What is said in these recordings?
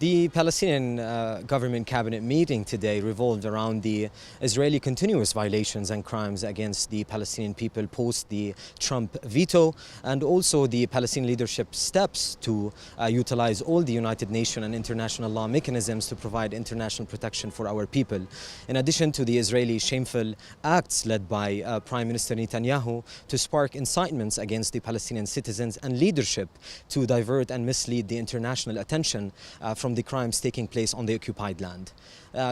The Palestinian government cabinet meeting today revolved around the Israeli continuous violations and crimes against the Palestinian people post the Trump veto, and also the Palestinian leadership steps to utilize all the United Nations and international law mechanisms to provide international protection for our people. In addition to the Israeli shameful acts led by Prime Minister Netanyahu to spark incitements against the Palestinian citizens and leadership to divert and mislead the international attention from the crimes taking place on the occupied land.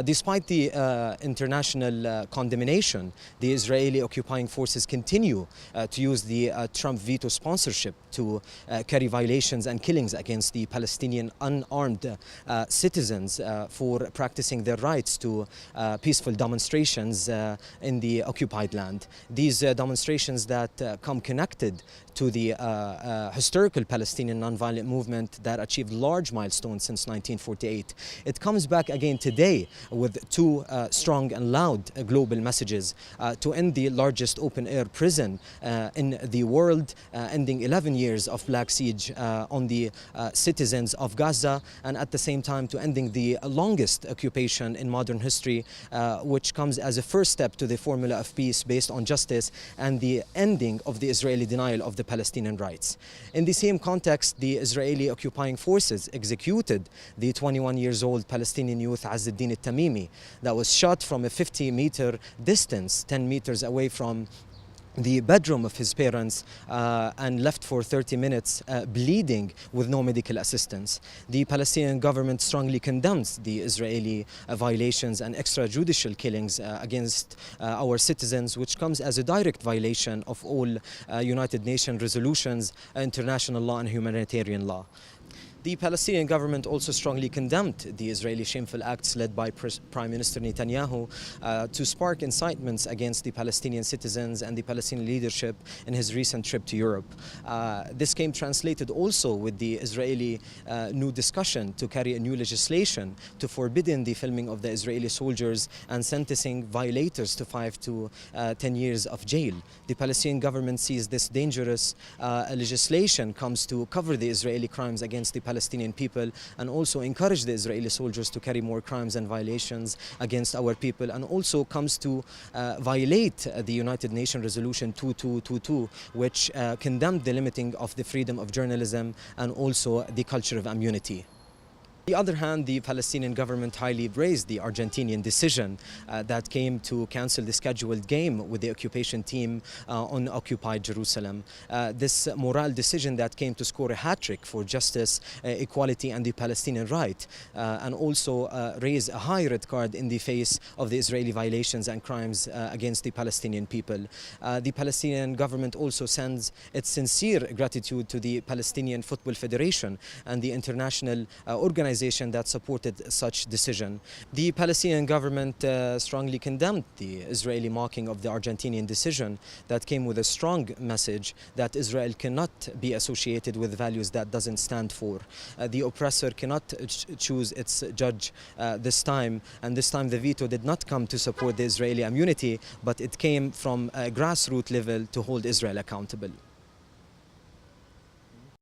Despite the international condemnation, the Israeli occupying forces continue to use the Trump veto sponsorship to carry violations and killings against the Palestinian unarmed citizens for practicing their rights to peaceful demonstrations in the occupied land. These demonstrations that come connected to the historical Palestinian nonviolent movement that achieved large milestones since 1948. It comes back again today with two strong and loud global messages to end the largest open-air prison in the world, ending 11 years of black siege on the citizens of Gaza, and at the same time to ending the longest occupation in modern history, which comes as a first step to the formula of peace based on justice and the ending of the Israeli denial of the Palestinian rights. In the same context, the Israeli occupying forces executed the 21-year-old Palestinian youth Azzeddin al-Tamimi that was shot from a 50-meter distance, 10 meters away from the bedroom of his parents, and left for 30 minutes bleeding with no medical assistance. The Palestinian government strongly condemns the Israeli violations and extrajudicial killings against our citizens, which comes as a direct violation of all United Nations resolutions, international law and humanitarian law. The Palestinian government also strongly condemned the Israeli shameful acts led by Prime Minister Netanyahu to spark incitements against the Palestinian citizens and the Palestinian leadership in his recent trip to Europe. This came translated also with the Israeli new discussion to carry a new legislation to forbidden the filming of the Israeli soldiers and sentencing violators to 5 to 10 years of jail. The Palestinian government sees this dangerous legislation comes to cover the Israeli crimes against the Palestinian people and also encourage the Israeli soldiers to carry more crimes and violations against our people, and also comes to violate the United Nations Resolution 2222, which condemned the limiting of the freedom of journalism and also the culture of immunity. On the other hand, the Palestinian government highly praised the Argentinian decision that came to cancel the scheduled game with the occupation team on occupied Jerusalem. This moral decision that came to score a hat-trick for justice, equality and the Palestinian right, and also raise a high red card in the face of the Israeli violations and crimes against the Palestinian people. The Palestinian government also sends its sincere gratitude to the Palestinian Football Federation and the international organization that supported such decision. The Palestinian government strongly condemned the Israeli mocking of the Argentinian decision that came with a strong message that Israel cannot be associated with values that doesn't stand for. The oppressor cannot choose its judge this time, and this time the veto did not come to support the Israeli immunity, but it came from a grassroots level to hold Israel accountable.